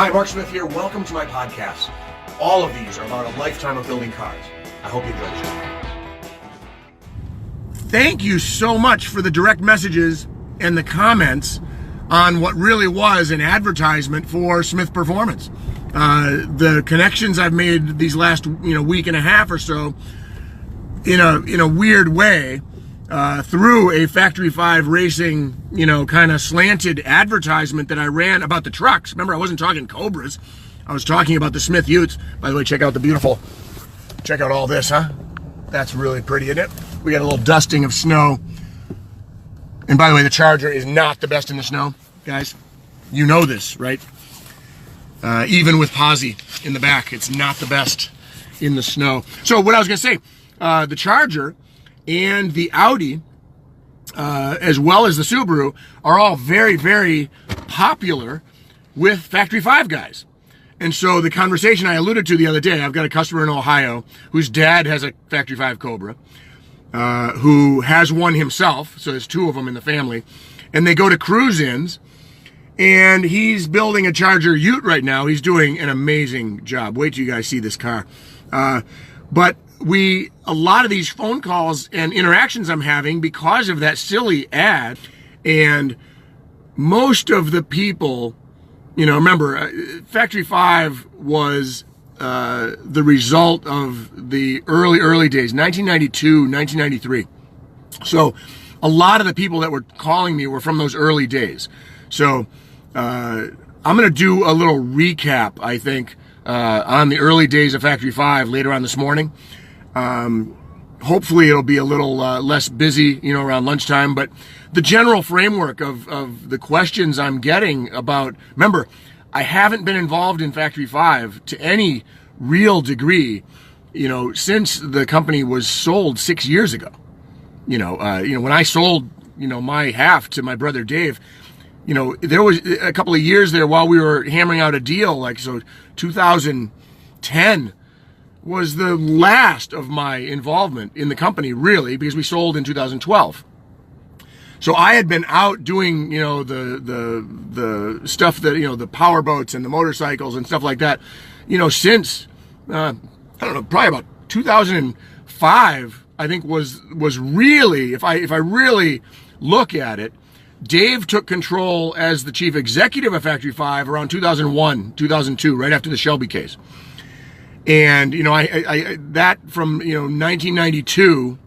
Hi, Mark Smith here. Welcome to my podcast. All of these are about a lifetime of building cars. I hope you enjoy the show. Thank you so much for the direct messages and the comments on what really was an advertisement for Smyth Performance. The connections I've made these last week and a half or so, in a weird way, through a Factory 5 racing, kind of slanted advertisement that I ran about the trucks. Remember, I wasn't talking Cobras. I was talking about the Smyth Utes. By the way, check out all this, huh? That's really pretty, isn't it? We got a little dusting of snow. And by the way, the Charger is not the best in the snow, guys. You know this, right? Even with Posse in the back, it's not the best in the snow. So what I was going to say, the Charger and the Audi, as well as the Subaru, are all very, very popular with Factory 5 guys. And so the conversation I alluded to the other day, I've got a customer in Ohio whose dad has a Factory 5 Cobra, who has one himself, so there's two of them in the family, and they go to cruise-ins, and he's building a Charger Ute right now. He's doing an amazing job. Wait till you guys see this car. But a lot of these phone calls and interactions I'm having because of that silly ad, and most of the people, remember, Factory 5 was the result of the early days, 1992, 1993. So a lot of the people that were calling me were from those early days. So I'm going to do a little recap, I think, on the early days of Factory 5 later on this morning. Hopefully it'll be a little less busy, around lunchtime, but the general framework of the questions I'm getting about, remember, I haven't been involved in Factory 5 to any real degree, since the company was sold 6 years ago. When I sold, my half to my brother Dave, there was a couple of years there while we were hammering out a deal, 2010 was the last of my involvement in the company, really, because we sold in 2012. So I had been out doing, the stuff that, the power boats and the motorcycles and stuff like that, since, probably about 2005, I think was really, if I really look at it, Dave took control as the chief executive of Factory 5 around 2001, 2002, right after the Shelby case. And, I that from, 1992,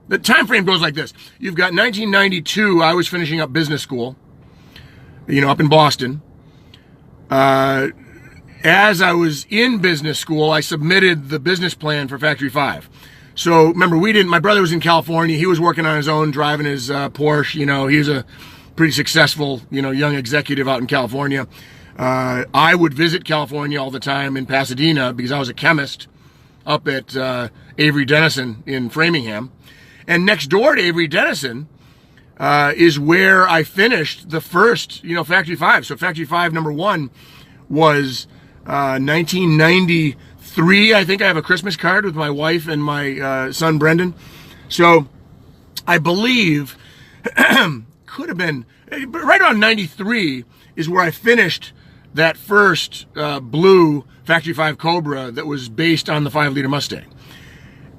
the time frame goes like this. You've got 1992, I was finishing up business school, up in Boston. As I was in business school, I submitted the business plan for Factory 5. So remember, my brother was in California. He was working on his own, driving his Porsche. He was a pretty successful, young executive out in California. I would visit California all the time in Pasadena because I was a chemist up at Avery Dennison in Framingham. And next door to Avery Dennison is where I finished the first, Factory 5. So Factory 5 number 1 was 1993. I think I have a Christmas card with my wife and my son Brendan. So I believe could have been right around 93 is where I finished that first blue Factory 5 Cobra that was based on the 5-liter Mustang.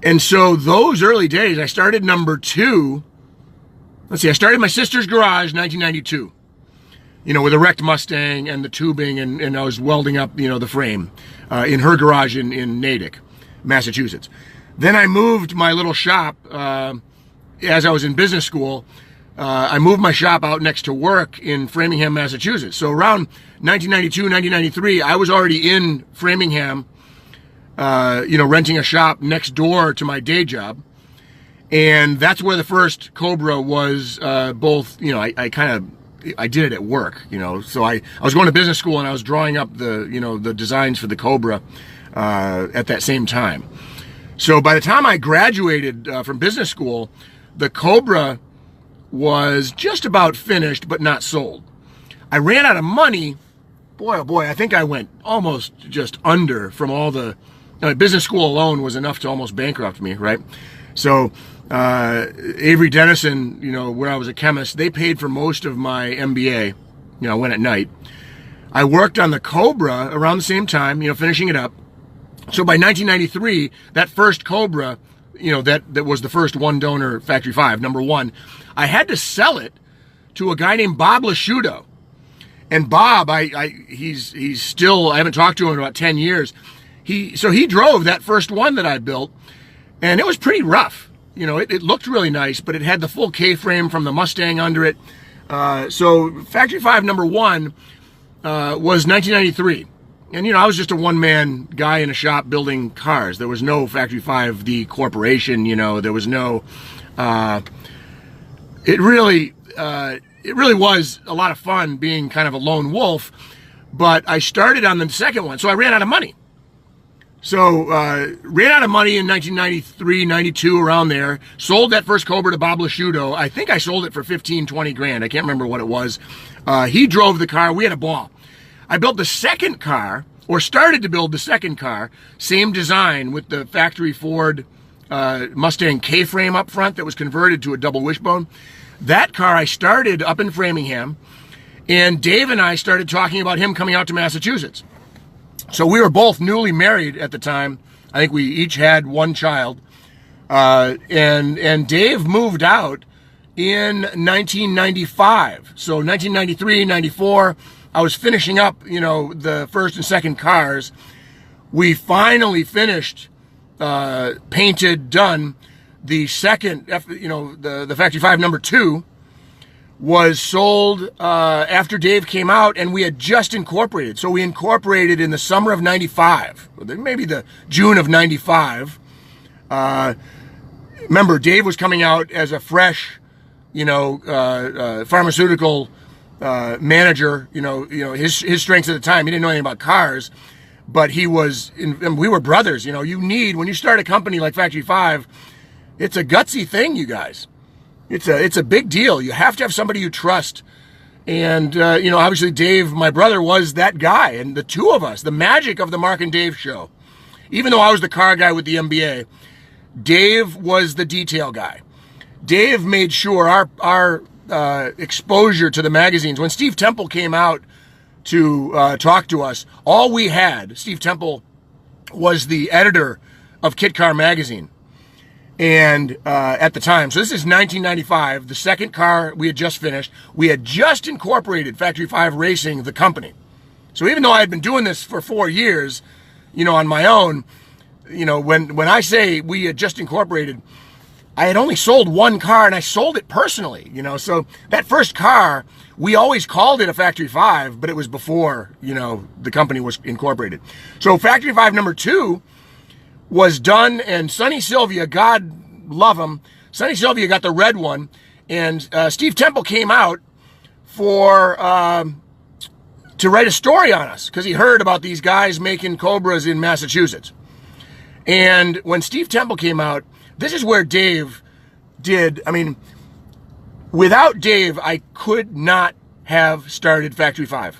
And so those early days, I started number 2. Let's see, I started my sister's garage in 1992, with a wrecked Mustang and the tubing, and I was welding up, the frame in her garage in Natick, Massachusetts. Then I moved my little shop as I was in business school. I moved my shop out next to work in Framingham, Massachusetts. So around 1992, 1993, I was already in Framingham, renting a shop next door to my day job. And that's where the first Cobra was both, I did it at work, So I was going to business school and I was drawing up the designs for the Cobra at that same time. So by the time I graduated from business school, the Cobra was just about finished, but not sold. I ran out of money. Boy, oh boy, I think I went almost just under from all the, business school alone was enough to almost bankrupt me, right? So Avery Dennison, where I was a chemist, they paid for most of my MBA. I went at night. I worked on the Cobra around the same time, finishing it up. So by 1993, that first Cobra, that was the first one donor Factory 5, number one, I had to sell it to a guy named Bob Lasciuto. And Bob, he's still, I haven't talked to him in about 10 years. He drove that first one that I built, and it was pretty rough. It looked really nice, but it had the full K-frame from the Mustang under it. So Factory 5 number one was 1993. And, I was just a one-man guy in a shop building cars. There was no Factory 5, the corporation, there was no, it really was a lot of fun being kind of a lone wolf, but I started on the second one, so I ran out of money. So, ran out of money in 1993, 92, around there. Sold that first Cobra to Bob Lasciuto. I think I sold it for 15, 20 grand. I can't remember what it was. He drove the car. We had a ball. I built the second car, or started to build the second car, same design with the factory Ford Mustang K-frame up front that was converted to a double wishbone. That car I started up in Framingham, and Dave and I started talking about him coming out to Massachusetts. So we were both newly married at the time. I think we each had one child. And Dave moved out in 1995. So 1993, 94, I was finishing up, the first and second cars. We finally finished, painted, done. The second, the Factory 5 number 2 was sold after Dave came out, and we had just incorporated. So we incorporated in the summer of 95, maybe the June of 95. Remember, Dave was coming out as a fresh, pharmaceutical manager. His strengths at the time, he didn't know anything about cars, but he was, and we were brothers. When you start a company like Factory 5, it's a gutsy thing, you guys. It's a big deal. You have to have somebody you trust. And, obviously Dave, my brother, was that guy. And the two of us, the magic of the Mark and Dave show. Even though I was the car guy with the MBA, Dave was the detail guy. Dave made sure our exposure to the magazines, when Steve Temple came out to talk to us, all we had, Steve Temple was the editor of Kit Car magazine. And at the time, so this is 1995, the second car we had just finished. We had just incorporated Factory 5 Racing, the company. So even though I had been doing this for 4 years, on my own, when I say we had just incorporated, I had only sold one car, and I sold it personally, So that first car, we always called it a Factory 5, but it was before, the company was incorporated. So Factory 5 number 2 was done, and Sonny Sylvia, God love him, Sonny Sylvia got the red one, and Steve Temple came out to write a story on us, because he heard about these guys making Cobras in Massachusetts. And when Steve Temple came out, this is where Dave did, without Dave, I could not have started Factory 5.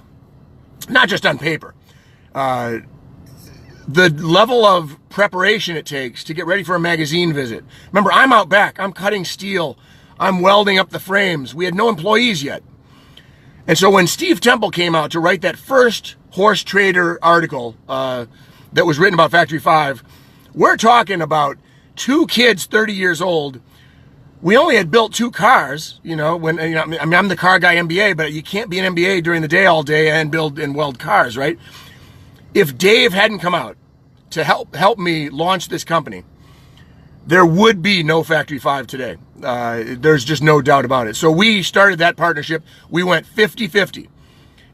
Not just on paper. The level of preparation it takes to get ready for a magazine visit. Remember, I'm out back. I'm cutting steel. I'm welding up the frames. We had no employees yet. And so when Steve Temple came out to write that first Horse Trader article that was written about Factory 5, we're talking about 2 kids, 30 years old. We only had built 2 cars, I'm the car guy MBA, but you can't be an MBA during the day all day and build and weld cars, right? If Dave hadn't come out to help me launch this company, there would be no Factory 5 today. There's just no doubt about it. So we started that partnership. We went 50-50.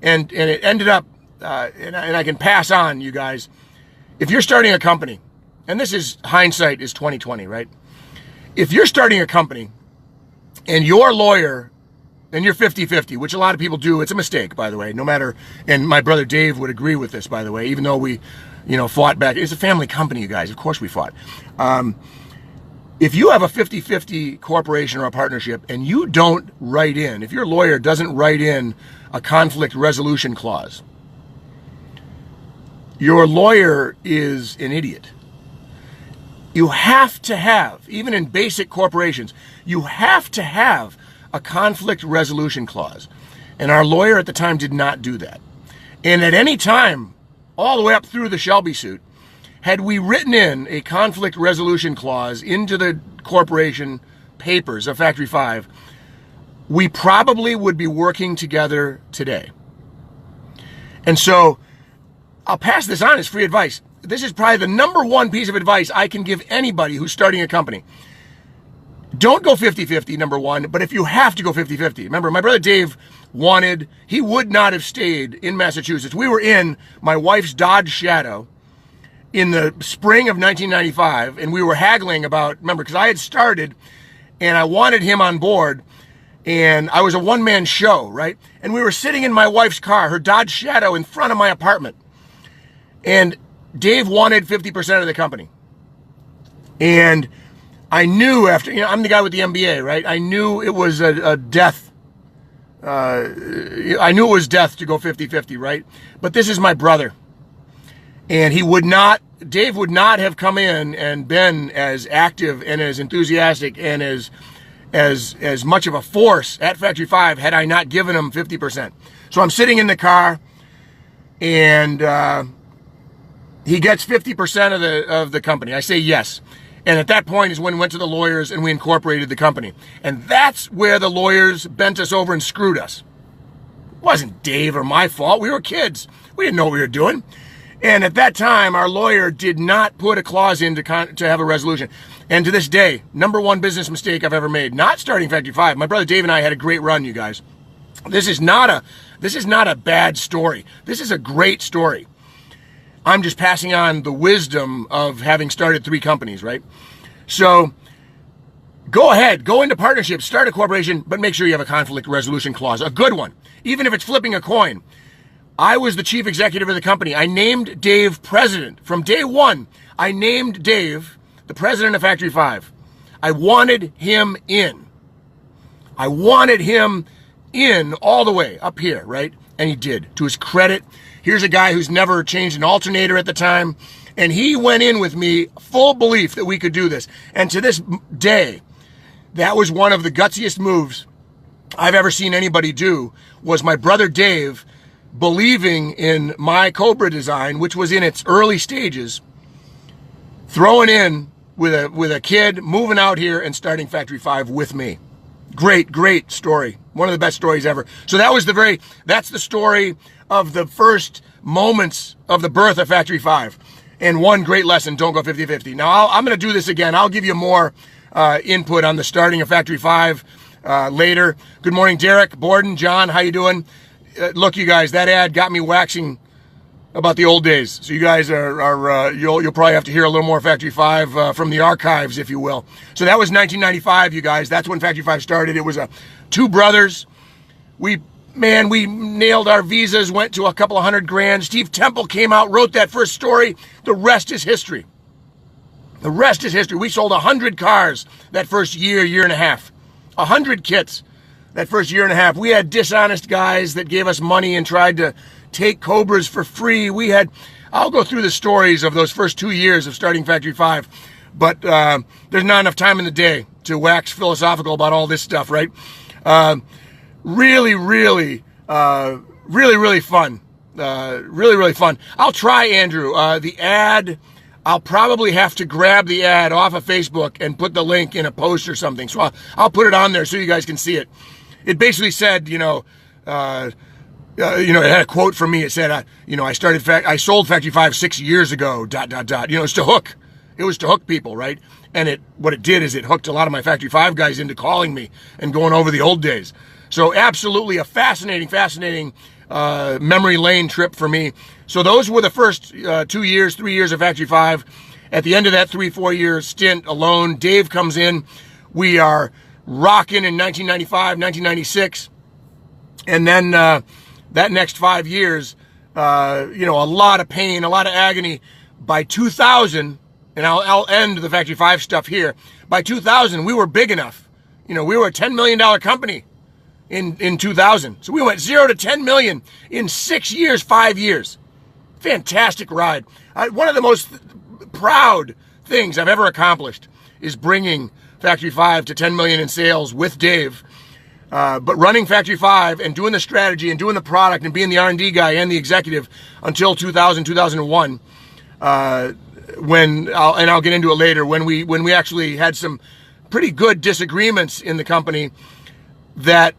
And it ended up, and I can pass on, you guys, if you're starting a company, and this is, hindsight is 20/20, right? If you're starting a company and your lawyer, and you're 50-50, which a lot of people do, it's a mistake, by the way, no matter, and my brother Dave would agree with this, by the way, even though we, fought back. It's a family company, you guys. Of course we fought. If you have a 50-50 corporation or a partnership and you don't write in, if your lawyer doesn't write in a conflict resolution clause, your lawyer is an idiot. You have to have, even in basic corporations, you have to have a conflict resolution clause. And our lawyer at the time did not do that. And at any time, all the way up through the Shelby suit, had we written in a conflict resolution clause into the corporation papers of Factory 5, we probably would be working together today. And so I'll pass this on as free advice. This is probably the number one piece of advice I can give anybody who's starting a company. Don't go 50-50, number one, but if you have to go 50-50. Remember, my brother Dave he would not have stayed in Massachusetts. We were in my wife's Dodge Shadow in the spring of 1995, and we were haggling about, remember, because I had started, and I wanted him on board, and I was a one-man show, right? And we were sitting in my wife's car, her Dodge Shadow, in front of my apartment. And Dave wanted 50% of the company. And I knew after, I'm the guy with the MBA, right? I knew it was a death. I knew it was death to go 50-50, right? But this is my brother. And Dave would not have come in and been as active and as enthusiastic and as much of a force at Factory 5 had I not given him 50%. So I'm sitting in the car, and he gets 50% of the company. I say yes. And at that point is when we went to the lawyers and we incorporated the company. And that's where the lawyers bent us over and screwed us. It wasn't Dave or my fault. We were kids. We didn't know what we were doing. And at that time, our lawyer did not put a clause in to have a resolution. And to this day, number one business mistake I've ever made, not starting Factory 5. My brother Dave and I had a great run, you guys. This is not a bad story. This is a great story. I'm just passing on the wisdom of having started 3 companies, right? So go ahead, go into partnerships, start a corporation, but make sure you have a conflict resolution clause, a good one, even if it's flipping a coin. I was the chief executive of the company. I named Dave president. From day one, I named Dave the president of Factory 5. I wanted him in. I wanted him in all the way up here, right? And he did, to his credit. Here's a guy who's never changed an alternator at the time, and he went in with me, full belief that we could do this. And to this day, that was one of the gutsiest moves I've ever seen anybody do, was my brother Dave believing in my Cobra design, which was in its early stages, throwing in with a kid, moving out here and starting Factory 5 with me. Great story. One of the best stories ever. So that's the story of the first moments of the birth of Factory 5. And one great lesson, don't go 50-50. Now, I'm going to do this again. I'll give you more input on the starting of Factory 5 later. Good morning, Derek, Borden, John, how you doing? Look, you guys, that ad got me waxing about the old days. So you guys you'll probably have to hear a little more Factory 5 from the archives, if you will. So that was 1995, you guys. That's when Factory 5 started. It was 2 brothers. We nailed our visas, went to a couple of $100,000. Steve Temple came out, wrote that first story. The rest is history. The rest is history. We sold 100 cars that first year and a half. 100 kits that first year and a half. We had dishonest guys that gave us money and tried to take Cobras for free. I'll go through the stories of those first 2 years of starting Factory 5, but there's not enough time in the day to wax philosophical about all this stuff, right? Really fun. Really fun. I'll try, Andrew. The ad, I'll probably have to grab the ad off of Facebook and put the link in a post or something. So I'll put it on there so you guys can see it. It basically said, it had a quote from me. It said, I sold Factory 5 6 years ago, ... It's to hook. It was to hook people, right? And what it did is it hooked a lot of my Factory 5 guys into calling me and going over the old days. So absolutely a fascinating memory lane trip for me. So those were the first 3 years of Factory 5. At the end of that 3-4 year stint alone, Dave comes in. We are rocking in 1995, 1996. And then that next 5 years, a lot of pain, a lot of agony. By 2000, and I'll end the Factory 5 stuff here. By 2000, we were big enough. We were a $10 million company in 2000. So we went 0 to 10 million in 6 years, 5 years. Fantastic ride. One of the most proud things I've ever accomplished is bringing Factory 5 to 10 million in sales with Dave. But running Factory 5 and doing the strategy and doing the product and being the R&D guy and the executive until 2001, when I'll get into it later, when we actually had some pretty good disagreements in the company that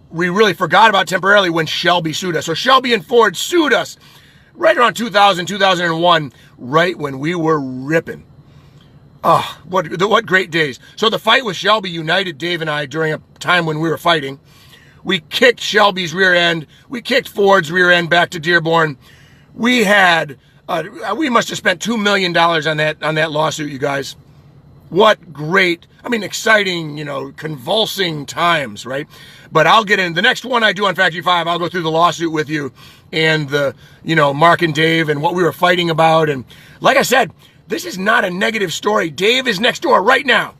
we really forgot about temporarily when Shelby sued us. So Shelby and Ford sued us right around 2000, 2001, right when we were ripping. Oh, what great days. So the fight with Shelby united Dave and I during a time when we were fighting. We kicked Shelby's rear end. We kicked Ford's rear end back to Dearborn. We had, we must have spent $2 million on that lawsuit, you guys. What great, exciting, convulsing times, right? But I'll get in the next one I do on Factory 5. I'll go through the lawsuit with you and the, Mark and Dave and what we were fighting about. And like I said, this is not a negative story. Dave is next door right now.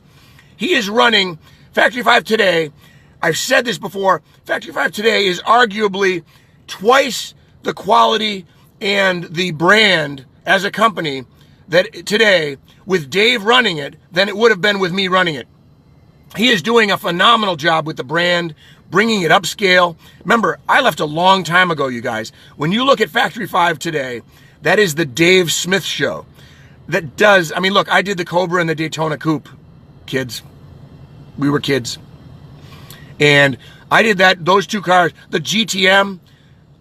He is running Factory 5 today. I've said this before. Factory 5 today is arguably twice the quality and the brand as a company that today with Dave running it than it would have been with me running it. He is doing a phenomenal job with the brand, bringing it upscale. Remember, I left a long time ago, you guys. When you look at Factory 5 today, that is the Dave Smyth show. That does, look, I did the Cobra and the Daytona Coupe, kids. We were kids. And I did those two cars. The GTM,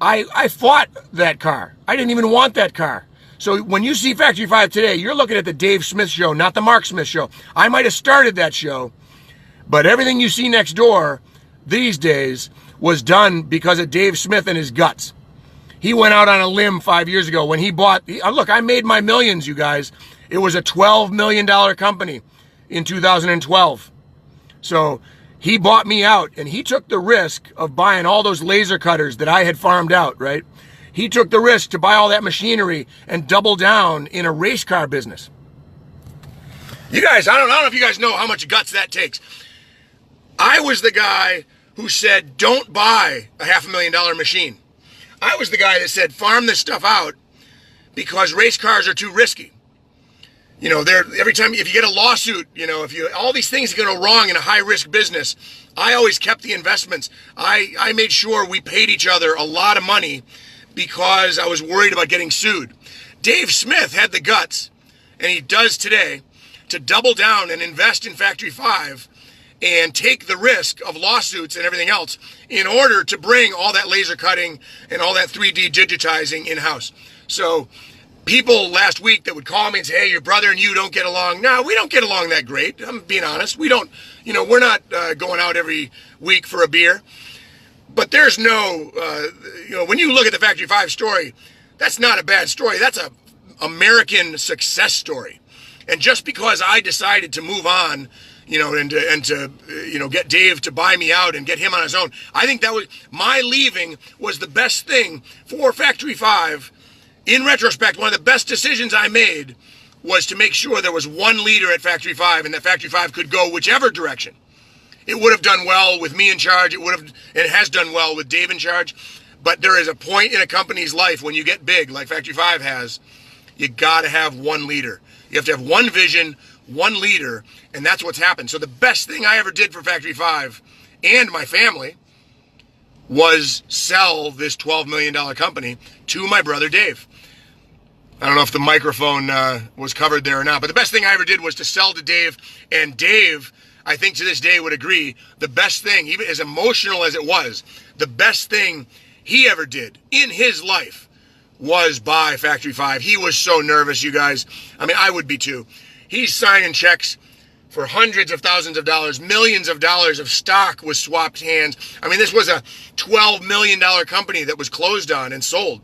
I fought that car. I didn't even want that car. So when you see Factory 5 today, you're looking at the Dave Smyth show, not the Mark Smith show. I might have started that show, but everything you see next door these days was done because of Dave Smyth and his guts. He went out on a limb 5 years ago when he bought, look, I made my millions, you guys. It was a $12 million company in 2012. So he bought me out and he took the risk of buying all those laser cutters that I had farmed out, right? He took the risk to buy all that machinery and double down in a race car business. You guys, I don't know if you guys know how much guts that takes. I was the guy who said, don't buy a $500,000 machine. I was the guy that said, farm this stuff out because race cars are too risky. Every time, if you get a lawsuit, all these things can go wrong in a high risk business. I always kept the investments. I made sure we paid each other a lot of money because I was worried about getting sued. Dave Smyth had the guts, and he does today, to double down and invest in Factory 5 and take the risk of lawsuits and everything else in order to bring all that laser cutting and all that 3D digitizing in-house. So people last week that would call me and say, hey, your brother and you don't get along. No, we don't get along that great. I'm being honest. We don't, we're not going out every week for a beer. But there's no, when you look at the Factory 5 story, that's not a bad story. That's a American success story. And just because I decided to move on, and to get Dave to buy me out and get him on his own, I think that was, my leaving was the best thing for Factory 5. In retrospect, one of the best decisions I made was to make sure there was one leader at Factory 5 and that Factory 5 could go whichever direction. It would have done well with me in charge. It has done well with Dave in charge. But there is a point in a company's life when you get big, like Factory 5 has, you got to have one leader. You have to have one vision, one leader, and that's what's happened. So the best thing I ever did for Factory 5 and my family was sell this $12 million company to my brother Dave. I don't know if the microphone was covered there or not, but the best thing I ever did was to sell to Dave, and Dave, I think to this day would agree, the best thing, even as emotional as it was, the best thing he ever did in his life was buy Factory 5. He was so nervous, you guys. I would be too. He's signing checks for hundreds of thousands of dollars, millions of dollars of stock was swapped hands. This was a $12 million company that was closed on and sold.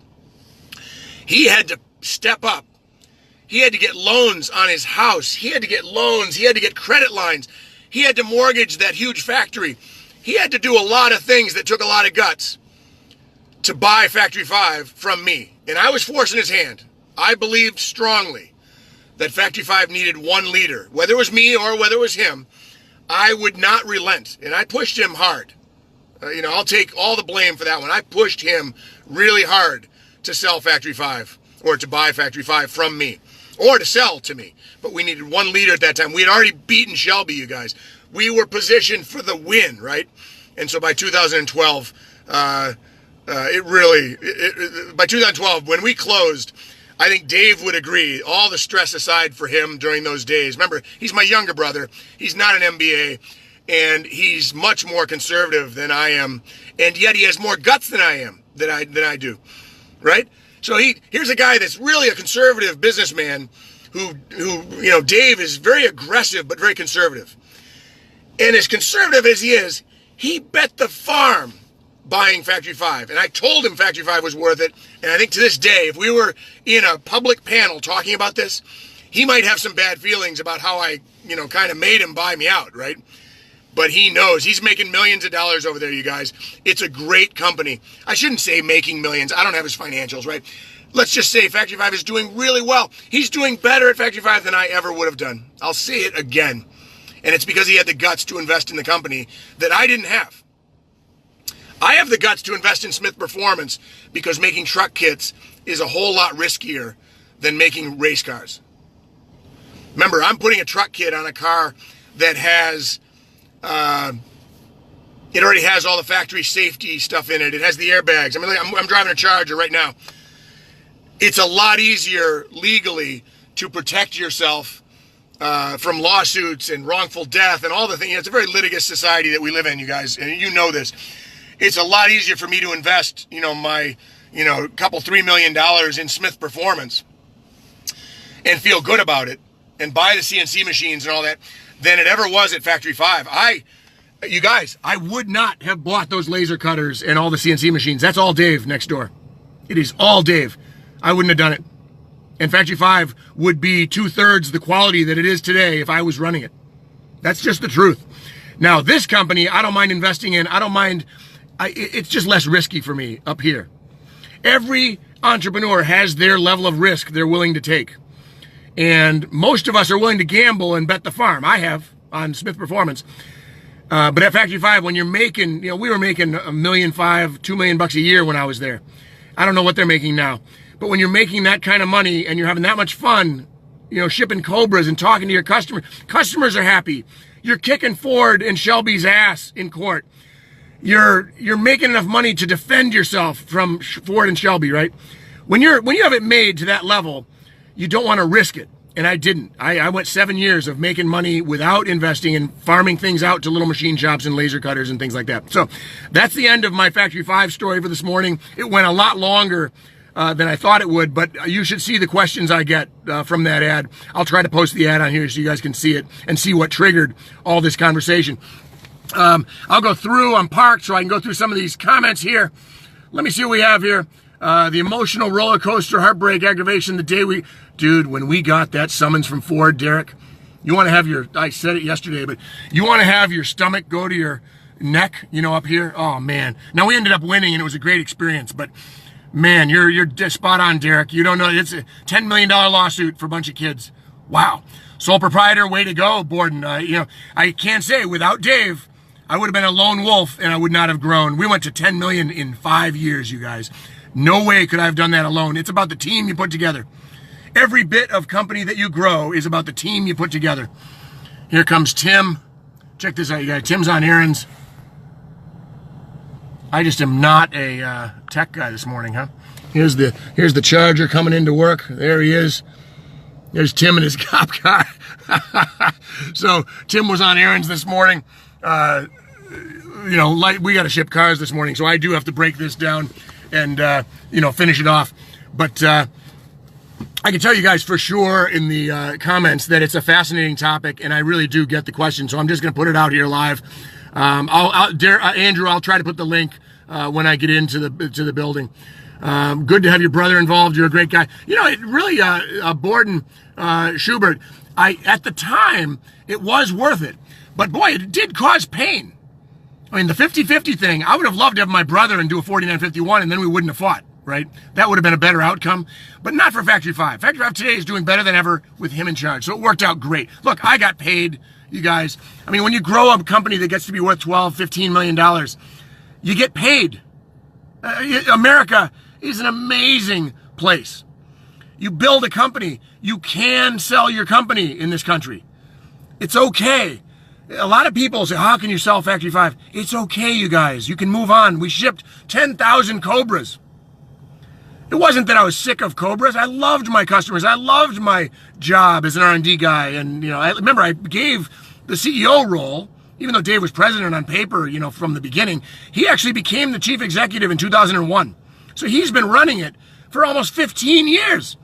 He had to step up. He had to get loans on his house. He had to get loans. He had to get credit lines. He had to mortgage that huge factory. He had to do a lot of things that took a lot of guts to buy Factory 5 from me. And I was forcing his hand. I believed strongly that Factory 5 needed one leader. Whether it was me or whether it was him, I would not relent. And I pushed him hard. I'll take all the blame for that one. I pushed him really hard to sell Factory 5 or to buy Factory 5 from me or to sell to me. But we needed one leader at that time. We had already beaten Shelby, you guys. We were positioned for the win, right? And so by 2012, by 2012, when we closed, I think Dave would agree, all the stress aside for him during those days. Remember, he's my younger brother. He's not an MBA, and he's much more conservative than I am, and yet he has more guts than I am, than I do, right? So here's a guy that's really a conservative businessman who Dave is very aggressive but very conservative. And as conservative as he is, he bet the farm buying Factory 5. And I told him Factory 5 was worth it. And I think to this day, if we were in a public panel talking about this, he might have some bad feelings about how I, kind of made him buy me out, right? But he knows. He's making millions of dollars over there, you guys. It's a great company. I shouldn't say making millions. I don't have his financials, right? Let's just say Factory 5 is doing really well. He's doing better at Factory 5 than I ever would have done. I'll say it again. And it's because he had the guts to invest in the company that I didn't have. I have the guts to invest in Smyth Performance because making truck kits is a whole lot riskier than making race cars. Remember, I'm putting a truck kit on a car that has, it already has all the factory safety stuff in it. It has the airbags. I mean, I'm driving a Charger right now. It's a lot easier legally to protect yourself from lawsuits and wrongful death and all the things. It's a very litigious society that we live in, you guys, and you know this. It's a lot easier for me to invest, my, couple $3 million in Smyth Performance and feel good about it and buy the CNC machines and all that than it ever was at Factory 5. You guys, I would not have bought those laser cutters and all the CNC machines. That's all Dave next door. It is all Dave. I wouldn't have done it. And Factory 5 would be 2/3 the quality that it is today if I was running it. That's just the truth. Now, this company, I don't mind investing in. I don't mind. It's just less risky for me up here. Every entrepreneur has their level of risk they're willing to take. And most of us are willing to gamble and bet the farm. I have on Smyth Performance. But at Factory 5, when you're making, we were making $1.5 million, $2 million bucks a year when I was there. I don't know what they're making now. But when you're making that kind of money and you're having that much fun, shipping Cobras and talking to your customers are happy. You're kicking Ford and Shelby's ass in court. You're making enough money to defend yourself from Ford and Shelby, right? When you have it made to that level, you don't want to risk it. And I didn't. I went 7 years of making money without investing and farming things out to little machine shops and laser cutters and things like that. So that's the end of my Factory 5 story for this morning. It went a lot longer than I thought it would, but you should see the questions I get from that ad. I'll try to post the ad on here so you guys can see it and see what triggered all this conversation. I'll go through. I'm parked, so I can go through some of these comments here. Let me see what we have here. The emotional roller coaster, heartbreak, aggravation, the day when we got that summons from Ford, Derek, you want to have I said it yesterday, but you want to have your stomach go to your neck, up here. Oh, man. Now, we ended up winning, and it was a great experience, but man, you're spot on, Derek. You don't know. It's a $10 million lawsuit for a bunch of kids. Wow. Sole proprietor, way to go, Borden. I can't say without Dave, I would have been a lone wolf and I would not have grown. We went to 10 million in 5 years, you guys. No way could I have done that alone. It's about the team you put together. Every bit of company that you grow is about the team you put together. Here comes Tim. Check this out, you guys. Tim's on errands. I just am not a tech guy this morning, huh? Here's the Charger coming into work. There he is. There's Tim in his cop car. So Tim was on errands this morning. We got to ship cars this morning, so I do have to break this down and finish it off. But I can tell you guys for sure in the comments that it's a fascinating topic, and I really do get the question. So I'm just going to put it out here live. Andrew, I'll try to put the link when I get into the building. Good to have your brother involved. You're a great guy. It really, Borden, Schubert, at the time, it was worth it. But boy, it did cause pain. I mean, the 50-50 thing, I would have loved to have my brother and do a 49-51, and then we wouldn't have fought, right? That would have been a better outcome, but not for Factory 5. Factory 5 today is doing better than ever with him in charge, so it worked out great. Look, I got paid, you guys. I mean, when you grow up a company that gets to be worth $12, $15 million, you get paid. America is an amazing place. You build a company, you can sell your company in this country. It's okay. A lot of people say, how can you sell Factory 5? It's okay, you guys. You can move on. We shipped 10,000 Cobras. It wasn't that I was sick of Cobras. I loved my customers. I loved my job as an R&D guy. And, I remember I gave the CEO role, even though Dave was president on paper, from the beginning. He actually became the chief executive in 2001. So he's been running it for almost 15 years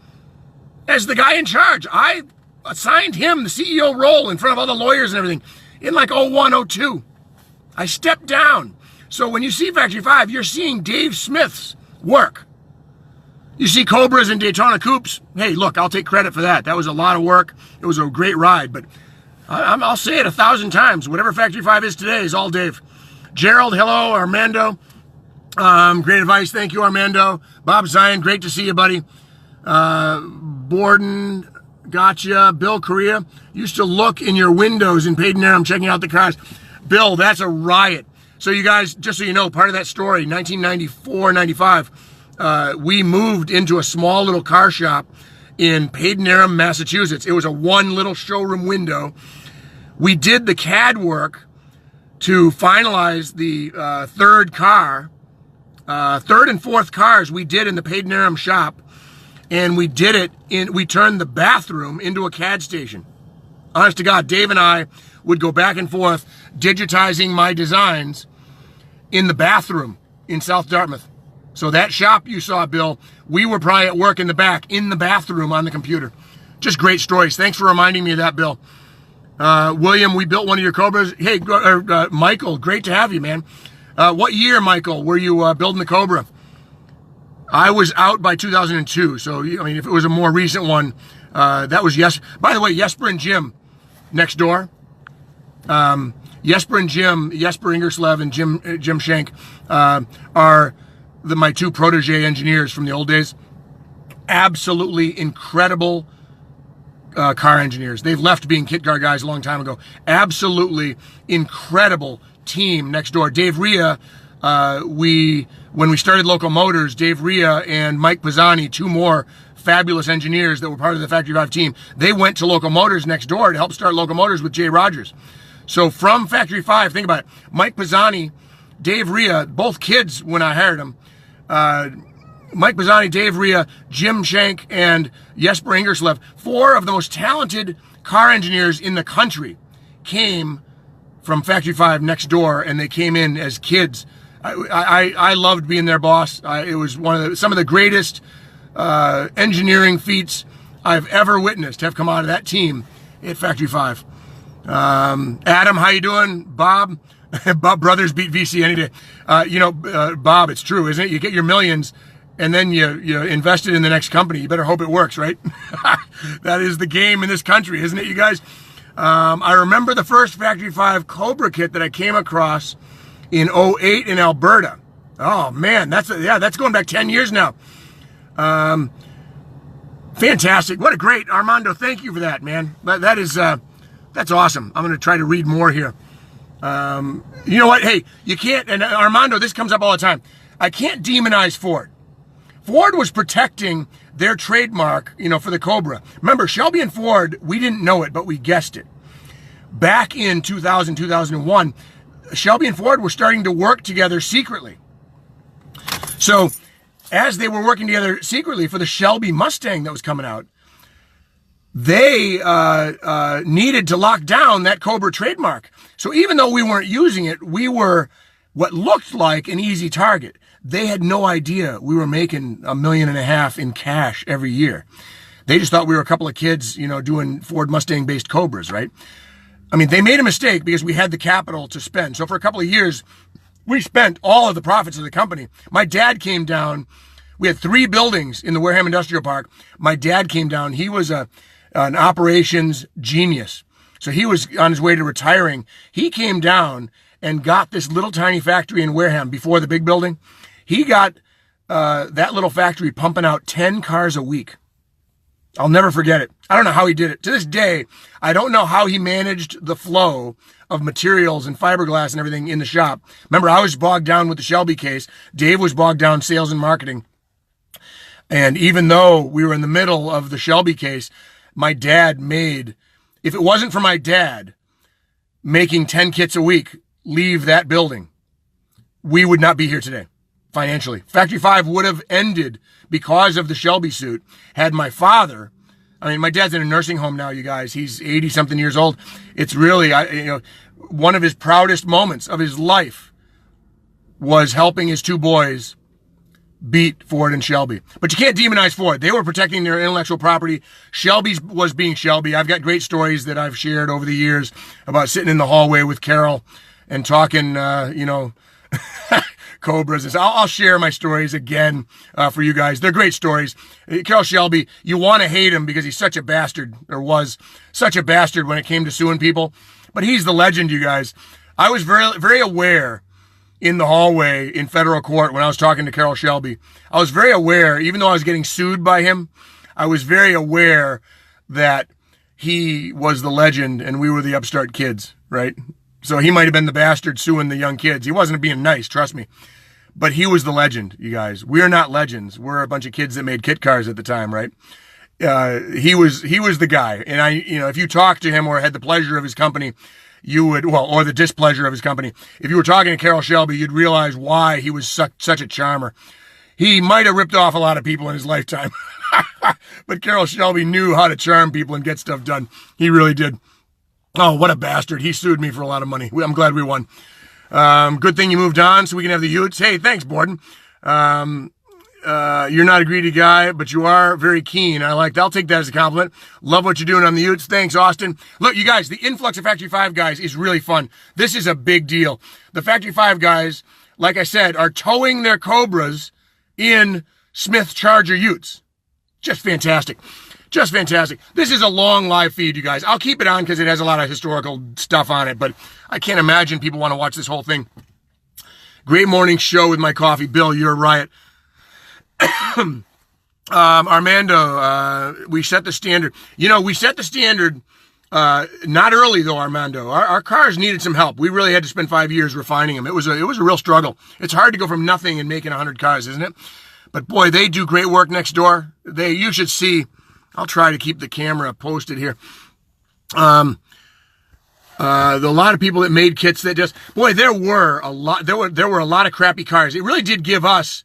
as the guy in charge. I assigned him the CEO role in front of all the lawyers and everything in like 01, 02. I stepped down. So when you see Factory 5, you're seeing Dave Smyth's work. You see Cobras and Daytona Coupes. Hey, look, I'll take credit for that. That was a lot of work. It was a great ride, but I'll say it 1,000 times. Whatever Factory 5 is today is all Dave. Gerald, hello. Armando, great advice. Thank you, Armando. Bob Zion, great to see you, buddy. Borden, gotcha. Bill Correa, used to look in your windows in Paden Aram checking out the cars. Bill, that's a riot. So you guys, just so you know, part of that story, 1994, 95, we moved into a small little car shop in Paden Aram, Massachusetts. It was a one little showroom window. We did the CAD work to finalize the third and fourth cars we did in the Paden Aram shop. And we did it we turned the bathroom into a CAD station. Honest to God, Dave and I would go back and forth digitizing my designs in the bathroom in South Dartmouth. So that shop you saw, Bill, we were probably at work in the back, in the bathroom on the computer. Just great stories. Thanks for reminding me of that, Bill. William, we built one of your Cobras. Hey, Michael, great to have you, man. What year, Michael, were you building the Cobra? I was out by 2002, so if it was a more recent one, that was By the way, Jesper and Jim next door. Jesper Ingerslev and Jim Schenk are my two protege engineers from the old days. Absolutely incredible car engineers. They've left being kit car guys a long time ago. Absolutely incredible team next door. Dave Rhea, when we started Local Motors, Dave Rhea and Mike Pisani, two more fabulous engineers that were part of the Factory 5 team, they went to Local Motors next door to help start Local Motors with Jay Rogers. So from Factory 5, think about it, Mike Pisani, Dave Rhea, both kids when I hired them, Mike Pisani, Dave Rhea, Jim Schenk, and Jesper Ingerslev, four of the most talented car engineers in the country, came from Factory 5 next door, and they came in as kids. I loved being their boss. It was some of the greatest engineering feats I've ever witnessed have come out of that team at Factory 5. Adam, how you doing? Bob? Bob Brothers beat VC any day. Bob, it's true, isn't it? You get your millions, and then you invest it in the next company. You better hope it works, right? That is the game in this country, isn't it, you guys? I remember the first Factory 5 Cobra kit that I came across in 08 in Alberta. Oh man, that's going back 10 years now. Fantastic. What a great, Armando, thank you for that, man. That's awesome. I'm going to try to read more here. You know what? Hey, you can't, and Armando, this comes up all the time. I can't demonize Ford. Ford was protecting their trademark, for the Cobra. Remember, Shelby and Ford, we didn't know it, but we guessed it. Back in 2000, 2001, Shelby and Ford were starting to work together secretly. So, as they were working together secretly for the Shelby Mustang that was coming out, they needed to lock down that Cobra trademark. So even though we weren't using it, we were what looked like an easy target. They had no idea we were making $1.5 million in cash every year. They just thought we were a couple of kids, doing Ford Mustang-based Cobras, right? They made a mistake because we had the capital to spend. So for a couple of years, we spent all of the profits of the company. My dad came down. We had 3 buildings in the Wareham Industrial Park. My dad came down. He was an operations genius. So he was on his way to retiring. He came down and got this little tiny factory in Wareham before the big building. He got that little factory pumping out 10 cars a week. I'll never forget it. I don't know how he did it. To this day, I don't know how he managed the flow of materials and fiberglass and everything in the shop. Remember, I was bogged down with the Shelby case. Dave was bogged down sales and marketing. And even though we were in the middle of the Shelby case, my dad made, if it wasn't for my dad, making 10 kits a week leave that building, we would not be here today financially. Factory 5 would have ended because of the Shelby suit. Had my father, I mean, my dad's in a nursing home now, you guys. He's 80 something years old. It's really, one of his proudest moments of his life was helping his two boys beat Ford and Shelby. But you can't demonize Ford. They were protecting their intellectual property. Shelby's was being Shelby. I've got great stories that I've shared over the years about sitting in the hallway with Carol and talking, Cobras. I'll share my stories again for you guys. They're great stories. Carol Shelby, you want to hate him because he's such a bastard, or was such a bastard when it came to suing people. But he's the legend, you guys. I was very, very aware in the hallway in federal court when I was talking to Carol Shelby. I was very aware, even though I was getting sued by him, I was very aware that he was the legend and we were the upstart kids, right? So he might have been the bastard suing the young kids. He wasn't being nice, trust me. But he was the legend, you guys. We're not legends. We're a bunch of kids that made kit cars at the time, right? He was the guy. And if you talked to him or had the pleasure of his company, you would, or the displeasure of his company. If you were talking to Carol Shelby, you'd realize why he was such a charmer. He might have ripped off a lot of people in his lifetime, but Carol Shelby knew how to charm people and get stuff done. He really did. Oh, what a bastard. He sued me for a lot of money. I'm glad we won. Good thing you moved on so we can have the Utes. Hey, thanks, Borden. You're not a greedy guy, but you are very keen. I'll take that as a compliment. Love what you're doing on the Utes. Thanks, Austin. Look, you guys, the influx of Factory 5 guys is really fun. This is a big deal. The Factory 5 guys, like I said, are towing their Cobras in Smyth Charger Utes. Just fantastic. Just fantastic. This is a long live feed, you guys. I'll keep it on because it has a lot of historical stuff on it, but I can't imagine people want to watch this whole thing. Great morning show with my coffee. Bill, you're a riot. Armando, we set the standard. We set the standard, not early though, Armando. Our cars needed some help. We really had to spend 5 years refining them. It was a real struggle. It's hard to go from nothing and making 100 cars, isn't it? But boy, they do great work next door. You should see. I'll try to keep the camera posted here. The lot of people that made kits that just, boy, there were a lot of crappy cars. It really did give us,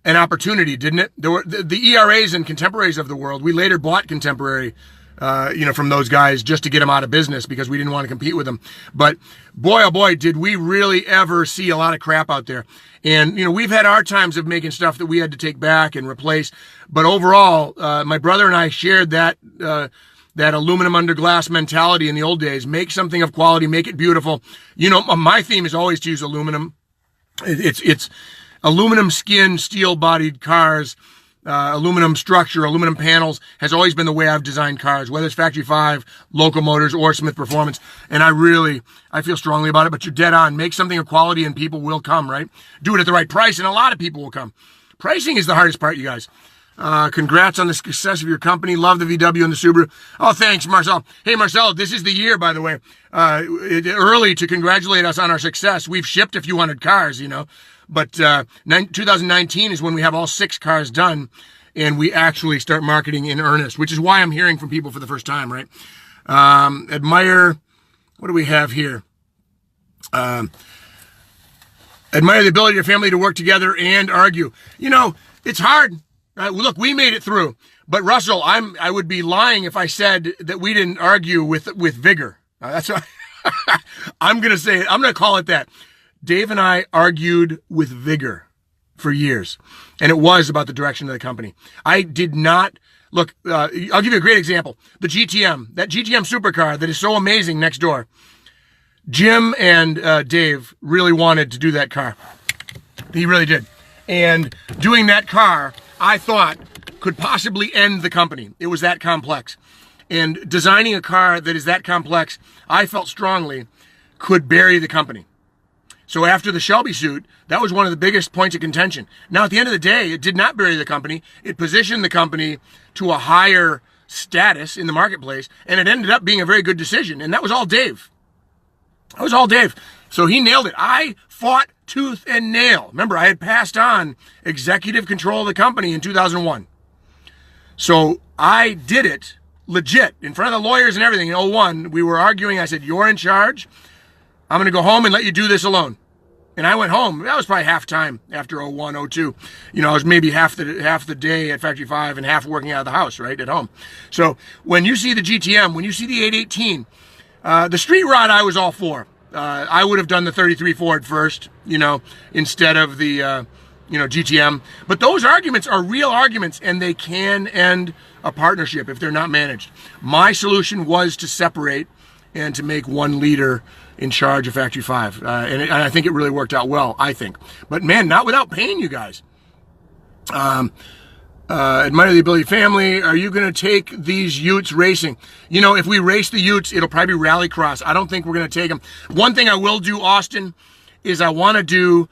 an opportunity, didn't it? There were the ERAs and Contemporaries of the world. We later bought Contemporary, from those guys just to get them out of business because we didn't want to compete with them. But boy, oh boy, did we really ever see a lot of crap out there. And, we've had our times of making stuff that we had to take back and replace. But overall, my brother and I shared that aluminum under glass mentality in the old days. Make something of quality, make it beautiful. My theme is always to use aluminum. It's aluminum skin, steel-bodied cars, aluminum structure, aluminum panels has always been the way I've designed cars, whether it's Factory 5, Locomotors, or Smyth Performance. And I feel strongly about it, but you're dead on. Make something of quality and people will come, right? Do it at the right price and a lot of people will come. Pricing is the hardest part, you guys. Congrats on the success of your company. Love the VW and the Subaru. Oh, thanks, Marcel. Hey, Marcel, this is the year, by the way, early to congratulate us on our success. We've shipped a few hundred cars, but 2019 is when we have all 6 cars done and we actually start marketing in earnest, which is why I'm hearing from people for the first time, right? Admire, what do we have here? Admire the ability of your family to work together and argue. It's hard. Look, we made it through. But Russell, I would be lying if I said that we didn't argue with vigor. That's what I'm going to say. I'm going to call it that. Dave and I argued with vigor for years, and it was about the direction of the company. I did not look. I'll give you a great example. The GTM, that GTM supercar that is so amazing next door. Jim and Dave really wanted to do that car. He really did. And doing that car, I thought, could possibly end the company. It was that complex. And designing a car that is that complex, I felt strongly, could bury the company. So after the Shelby suit, that was one of the biggest points of contention. Now, at the end of the day, it did not bury the company. It positioned the company to a higher status in the marketplace, and it ended up being a very good decision. And that was all Dave. That was all Dave. So he nailed it. I fought tooth and nail. Remember, I had passed on executive control of the company in 2001. So I did it legit, in front of the lawyers and everything, in '01, we were arguing. I said, you're in charge. I'm going to go home and let you do this alone. And I went home. That was probably half time after '01, '02. I was maybe half the day at Factory 5 and half working out of the house, right, at home. So when you see the GTM, when you see the 818, the street rod I was all for. I would have done the 33 Ford first, instead of the, GTM. But those arguments are real arguments, and they can end a partnership if they're not managed. My solution was to separate and to make one leader in charge of Factory 5. And I think it really worked out well, I think. But man, not without pain, you guys. Admire the Ability family. Are you going to take these Utes racing? If we race the Utes, it'll probably be rallycross. I don't think we're going to take them. One thing I will do, Austin, is I want to do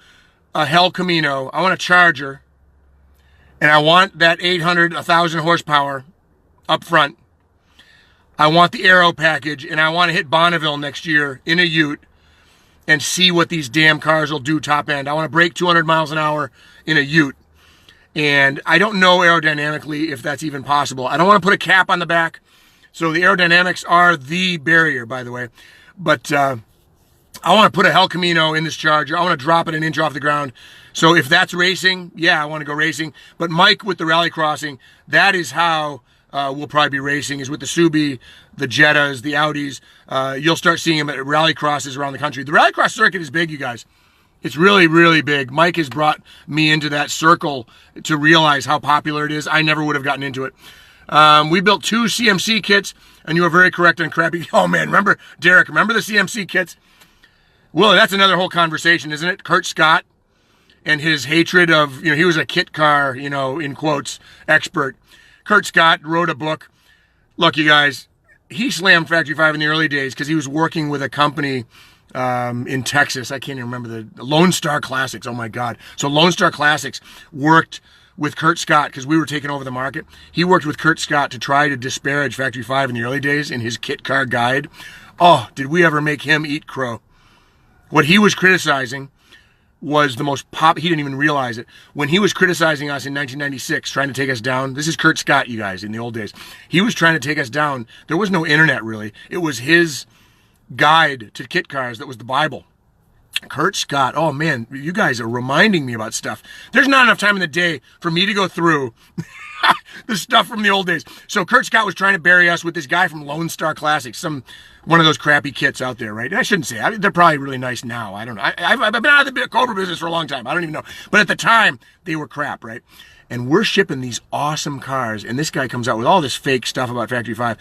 a Hell Camino. I want a Charger. And I want that 800, 1,000 horsepower up front. I want the aero package, and I want to hit Bonneville next year in a Ute and see what these damn cars will do top end. I want to break 200 miles an hour in a Ute. And I don't know aerodynamically if that's even possible. I don't want to put a cap on the back. So the aerodynamics are the barrier, by the way. But I want to put a Hell Camino in this Charger. I want to drop it an inch off the ground. So if that's racing, yeah, I want to go racing. But Mike with the rally crossing, that is how we'll probably be racing, is with the Subi, the Jettas, the Audis. You'll start seeing them at rally crosses around the country. The rallycross circuit is big, you guys. It's really, really big. Mike has brought me into that circle to realize how popular it is. I never would have gotten into it. We built 2 CMC kits, and you were very correct on crappy. Oh, man, remember, Derek, remember the CMC kits? Well, that's another whole conversation, isn't it? Kurt Scott and his hatred of, he was a kit car, in quotes, expert. Kurt Scott wrote a book. Look, you guys, he slammed Factory 5 in the early days because he was working with a company in Texas. I can't even remember the Lone Star Classics. Oh my God. So Lone Star Classics worked with Kurt Scott because we were taking over the market. He worked with Kurt Scott to try to disparage Factory 5 in the early days in his kit car guide. Oh, did we ever make him eat crow? What he was criticizing was the most he didn't even realize it. When he was criticizing us in 1996, trying to take us down, this is Kurt Scott, you guys, in the old days. He was trying to take us down. There was no internet, really. It was his guide to kit cars that was the Bible. Kurt Scott, oh man, you guys are reminding me about stuff. There's not enough time in the day for me to go through the stuff from the old days. So Kurt Scott was trying to bury us with this guy from Lone Star Classics, one of those crappy kits out there, right? And I shouldn't say, they're probably really nice now. I don't know. I've been out of the Cobra business for a long time. I don't even know. But at the time, they were crap, right? And we're shipping these awesome cars, and this guy comes out with all this fake stuff about Factory 5.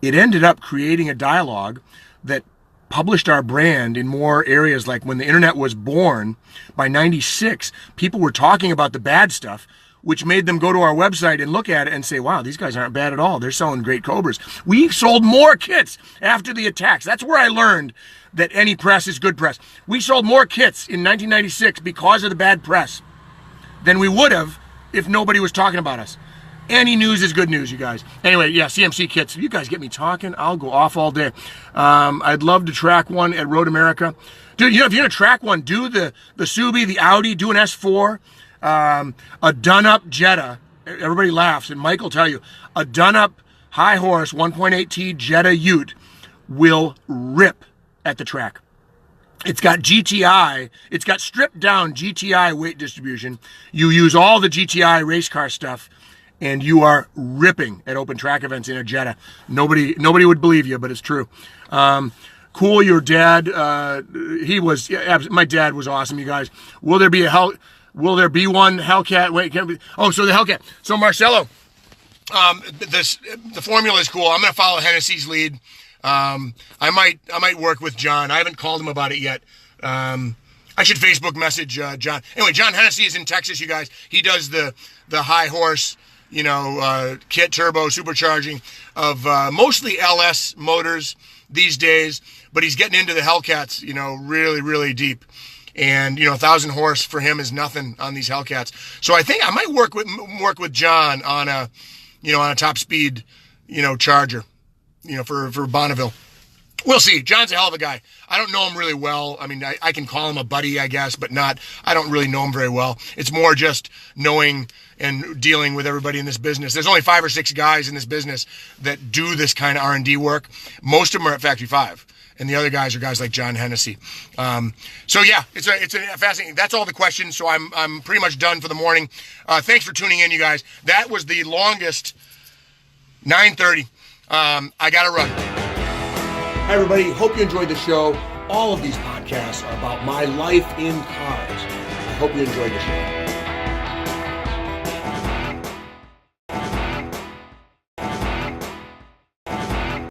It ended up creating a dialogue that published our brand in more areas. Like when the internet was born, by 96, people were talking about the bad stuff, which made them go to our website and look at it and say, wow, these guys aren't bad at all. They're selling great Cobras. We sold more kits after the attacks. That's where I learned that any press is good press. We sold more kits in 1996 because of the bad press than we would have if nobody was talking about us. Any news is good news, you guys. Anyway, yeah, CMC kits. If you guys get me talking, I'll go off all day. I'd love to track one at Road America. Dude, if you're going to track one, do the Subi, the Audi, do an S4, a done-up Jetta. Everybody laughs, and Mike will tell you, a done-up high horse 1.8T Jetta Ute will rip at the track. It's got GTI. It's got stripped-down GTI weight distribution. You use all the GTI race car stuff, and you are ripping at open track events in a Jetta. Nobody would believe you, but it's true. Cool, your dad. My dad was awesome, you guys. Will there be one Hellcat? Wait, can't be. Oh, so the Hellcat. So Marcelo, the formula is cool. I'm going to follow Hennessy's lead. I might work with John. I haven't called him about it yet. I should Facebook message John. Anyway, John Hennessy is in Texas, you guys. He does the high horse, kit turbo supercharging of mostly LS motors these days, but he's getting into the Hellcats, really, really deep. And 1,000 horse for him is nothing on these Hellcats. So I think I might work with John on a top speed, Charger, for Bonneville. We'll see. John's a hell of a guy. I don't know him really well. I mean, I can call him a buddy, I guess, but I don't really know him very well. It's more just knowing and dealing with everybody in this business. There's only 5 or 6 guys in this business that do this kind of R&D work. Most of them are at Factory 5. And the other guys are guys like John Hennessy. So yeah, it's a fascinating. That's all the questions. So I'm pretty much done for the morning. Thanks for tuning in, you guys. That was the longest 9:30. I gotta run. Hi everybody. Hope you enjoyed the show. All of these podcasts are about my life in cars. I hope you enjoyed the show.